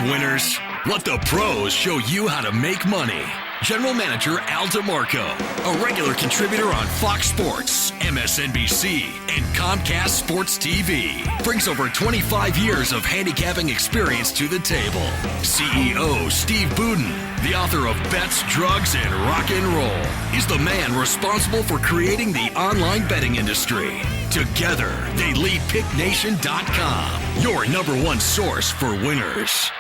winners? Let the pros show you how to make money. General Manager Al DeMarco, a regular contributor on Fox Sports, MSNBC, and Comcast Sports TV, brings over 25 years of handicapping experience to the table. CEO Steve Budin, the author of Bets, Drugs, and Rock and Roll, is the man responsible for creating the online betting industry. Together, they lead PickNation.com, your number one source for winners.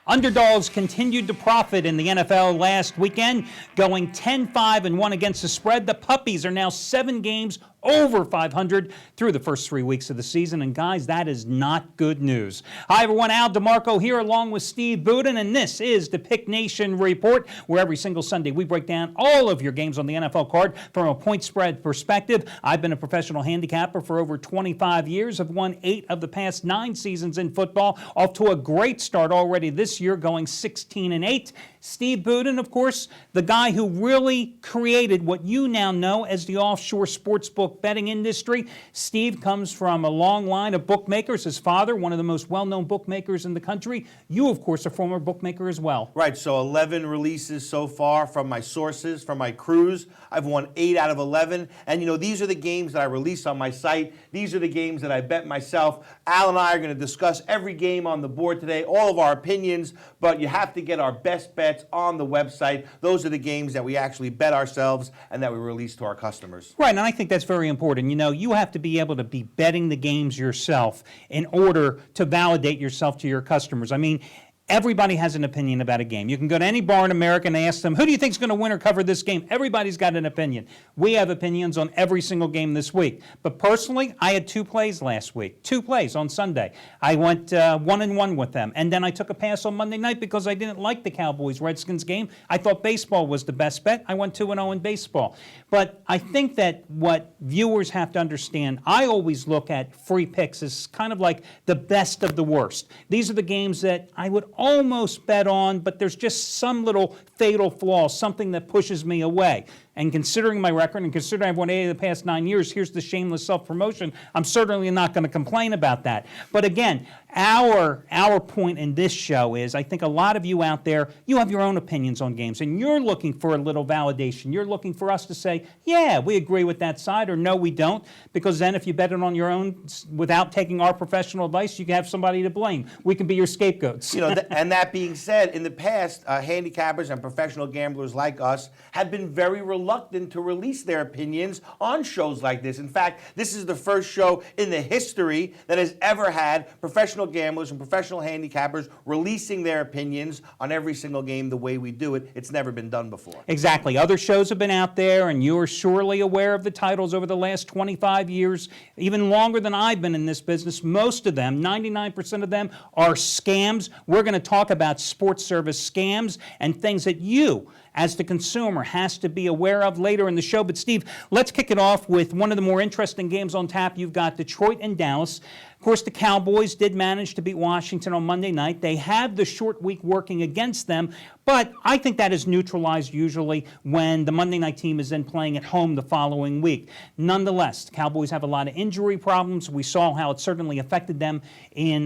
Underdogs continued to profit in the NFL last weekend, going 10-5-1 against the spread. The Puppies are now 7 games over 500 through the first 3 weeks of the season. And guys, that is not good news. Hi everyone, Al DeMarco here along with Steve Budin, and this is the Pick Nation Report, where every single Sunday we break down all of your games on the NFL card from a point spread perspective. I've been a professional handicapper for over 25 years. I've won 8 of the past 9 seasons in football, off to a great start already this year, going 16-8. Steve Budin, of course, the guy who really created what you now know as the offshore sportsbook betting industry. Steve comes from a long line of bookmakers. His father, one of the most well-known bookmakers in the country. You, of course, a former bookmaker as well. Right, so 11 releases so far from my sources, from my cruise. I've won 8 out of 11. And, you know, these are the games that I release on my site. These are the games that I bet myself. Al and I are going to discuss every game on the board today, all of our opinions, but you have to get our best bets on the website. Those are the games that we actually bet ourselves and that we release to our customers. Right, and I think that's very important. You know, you have to be able to be betting the games yourself in order to validate yourself to your customers. I mean, everybody has an opinion about a game. You can go to any bar in America and ask them, who do you think is going to win or cover this game? Everybody's got an opinion. We have opinions on every single game this week. But personally, I had 2 plays last week. 2 plays on Sunday. I went 1-1 with them. And then I took a pass on Monday night because I didn't like the Cowboys-Redskins game. I thought baseball was the best bet. I went 2-0 in baseball. But I think that what viewers have to understand, I always look at free picks as kind of like the best of the worst. These are the games that I would almost bet on, but there's just some little fatal flaw, something that pushes me away. And considering my record and considering I've won 8 of the past 9 years, here's the shameless self-promotion, I'm certainly not going to complain about that. But again, our point in this show is, I think a lot of you out there, you have your own opinions on games, and you're looking for a little validation. You're looking for us to say, yeah, we agree with that side, or no, we don't, because then if you bet it on your own without taking our professional advice, you can have somebody to blame. We can be your scapegoats. You know, and that being said, in the past, handicappers and professional gamblers like us have been very reluctant to release their opinions on shows like this. In fact, this is the first show in the history that has ever had professional gamblers and professional handicappers releasing their opinions on every single game the way we do it. It's never been done before. Exactly. Other shows have been out there, and you're surely aware of the titles over the last 25 years, even longer than I've been in this business. Most of them, 99% of them, are scams. We're going to talk about sports service scams and things that you, as the consumer, has to be aware of later in the show. But Steve, let's kick it off with one of the more interesting games on tap. You've got Detroit and Dallas. Of course, the Cowboys did manage to beat Washington on Monday night. They have the short week working against them, but I think that is neutralized usually when the Monday night team is then playing at home the following week. Nonetheless, the Cowboys have a lot of injury problems. We saw how it certainly affected them in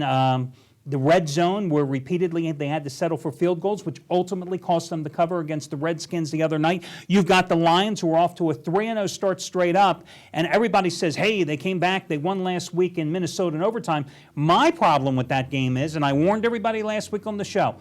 the red zone, where repeatedly they had to settle for field goals, which ultimately cost them the cover against the Redskins the other night. You've got the Lions, who are off to a 3-0 start straight up, and everybody says, hey, they came back, they won last week in Minnesota in overtime. My problem with that game is, and I warned everybody last week on the show,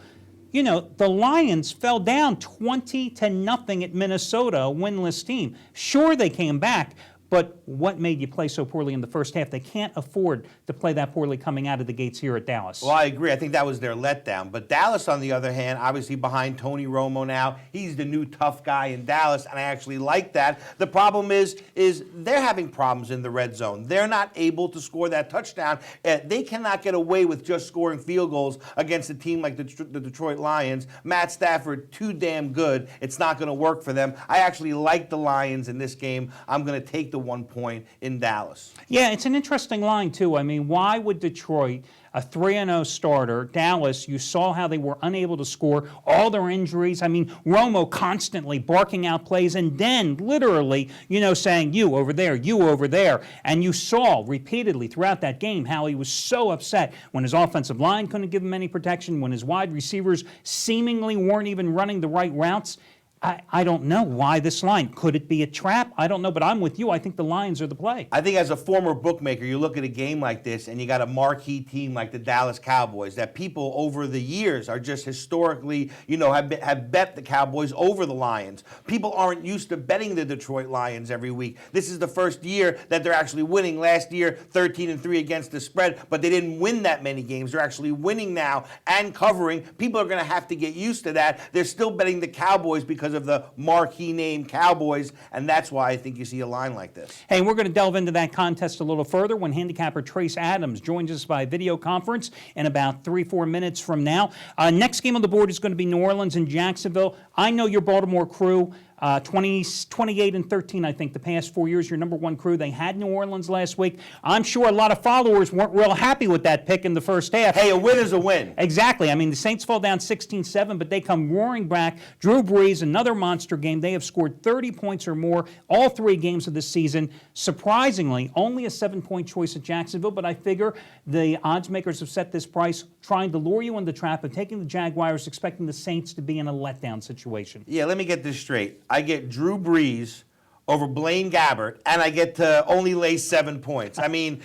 you know, the Lions fell down 20-0 at Minnesota, a winless team. Sure, they came back, but what made you play so poorly in the first half? They can't afford to play that poorly coming out of the gates here at Dallas. Well, I agree. I think that was their letdown. But Dallas, on the other hand, obviously behind Tony Romo now. He's the new tough guy in Dallas, and I actually like that. The problem is they're having problems in the red zone. They're not able to score that touchdown. They cannot get away with just scoring field goals against a team like the Detroit Lions. Matt Stafford, too damn good. It's not going to work for them. I actually like the Lions in this game. I'm going to take the 1 point in Dallas. Yeah, it's an interesting line, too. I mean, why would Detroit, a 3-0 starter, Dallas, you saw how they were unable to score, all their injuries. I mean, Romo constantly barking out plays and then literally, saying, you over there. And you saw repeatedly throughout that game how he was so upset when his offensive line couldn't give him any protection, when his wide receivers seemingly weren't even running the right routes. I don't know why this line. Could it be a trap? I don't know, but I'm with you. I think the Lions are the play. I think as a former bookmaker, you look at a game like this and you got a marquee team like the Dallas Cowboys that people over the years are just historically, have bet the Cowboys over the Lions. People aren't used to betting the Detroit Lions every week. This is the first year that they're actually winning. Last year, 13-3 against the spread, but they didn't win that many games. They're actually winning now and covering. People are going to have to get used to that. They're still betting the Cowboys because of the marquee name Cowboys, and that's why I think you see a line like this. Hey, we're going to delve into that contest a little further when handicapper Trace Adams joins us by video conference in about 3-4 minutes from now. Next game on the board is going to be New Orleans and Jacksonville. I know your Baltimore Crew. 28-13, I think, the past 4 years, your number one crew. They had New Orleans last week. I'm sure a lot of followers weren't real happy with that pick in the first half. Hey, a win is a win. Exactly. I mean, the Saints fall down 16-7, but they come roaring back. Drew Brees, another monster game. They have scored 30 points or more all 3 games of the season. Surprisingly, only a 7-point choice at Jacksonville, but I figure the odds makers have set this price trying to lure you in the trap of taking the Jaguars, expecting the Saints to be in a letdown situation. Yeah, let me get this straight. I get Drew Brees over Blaine Gabbert, and I get to only lay 7 points. I mean,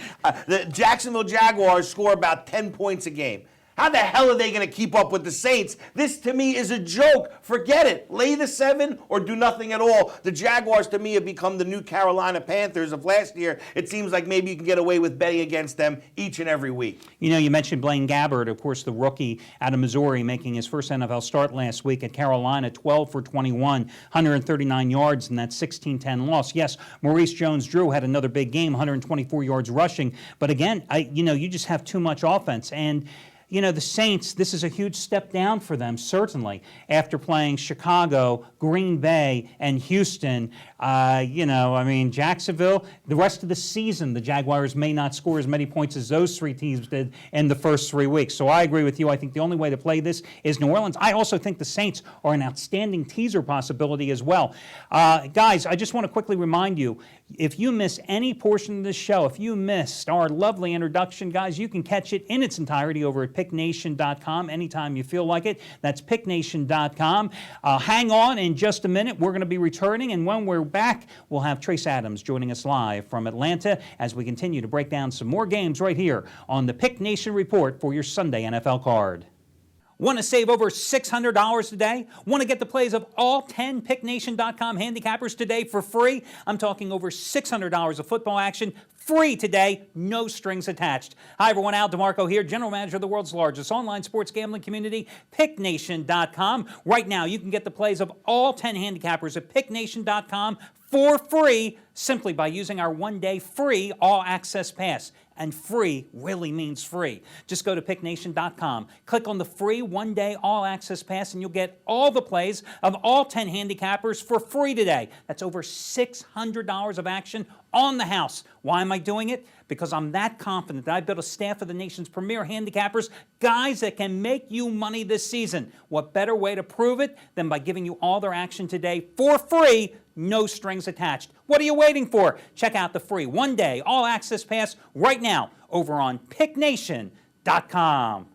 the Jacksonville Jaguars score about 10 points a game. How the hell are they going to keep up with the Saints? This, to me, is a joke. Forget it. Lay the 7 or do nothing at all. The Jaguars, to me, have become the new Carolina Panthers of last year. It seems like maybe you can get away with betting against them each and every week. You mentioned Blaine Gabbert, of course, the rookie out of Missouri, making his first NFL start last week at Carolina, 12 for 21, 139 yards in that 16-10 loss. Yes, Maurice Jones-Drew had another big game, 124 yards rushing. But again, you just have too much offense. And the Saints, this is a huge step down for them, certainly, after playing Chicago, Green Bay, and Houston. Jacksonville, the rest of the season, the Jaguars may not score as many points as those 3 teams did in the first 3 weeks. So I agree with you. I think the only way to play this is New Orleans. I also think the Saints are an outstanding teaser possibility as well. Guys, I just want to quickly remind you, if you miss any portion of this show, if you missed our lovely introduction, guys, you can catch it in its entirety over at picknation.com anytime you feel like it. That's picknation.com. Hang on in just a minute. We're going to be returning, and when we're back, we'll have Trace Adams joining us live from Atlanta as we continue to break down some more games right here on the Pick Nation Report for your Sunday NFL card. Want to save over $600 today? Want to get the plays of all 10 PickNation.com handicappers today for free? I'm talking over $600 of football action free today, no strings attached. Hi everyone, Al DeMarco here, General Manager of the world's largest online sports gambling community, PickNation.com. Right now, you can get the plays of all 10 handicappers at PickNation.com for free simply by using our one-day free all-access pass. And free really means free. Just go to picknation.com, click on the free one-day all-access pass, and you'll get all the plays of all 10 handicappers for free today. That's over $600 of action on the house. Why am I doing it? Because I'm that confident that I've built a staff of the nation's premier handicappers, guys that can make you money this season. What better way to prove it than by giving you all their action today for free, no strings attached. What are you waiting for? Check out the free one-day all-access pass right now over on picknation.com.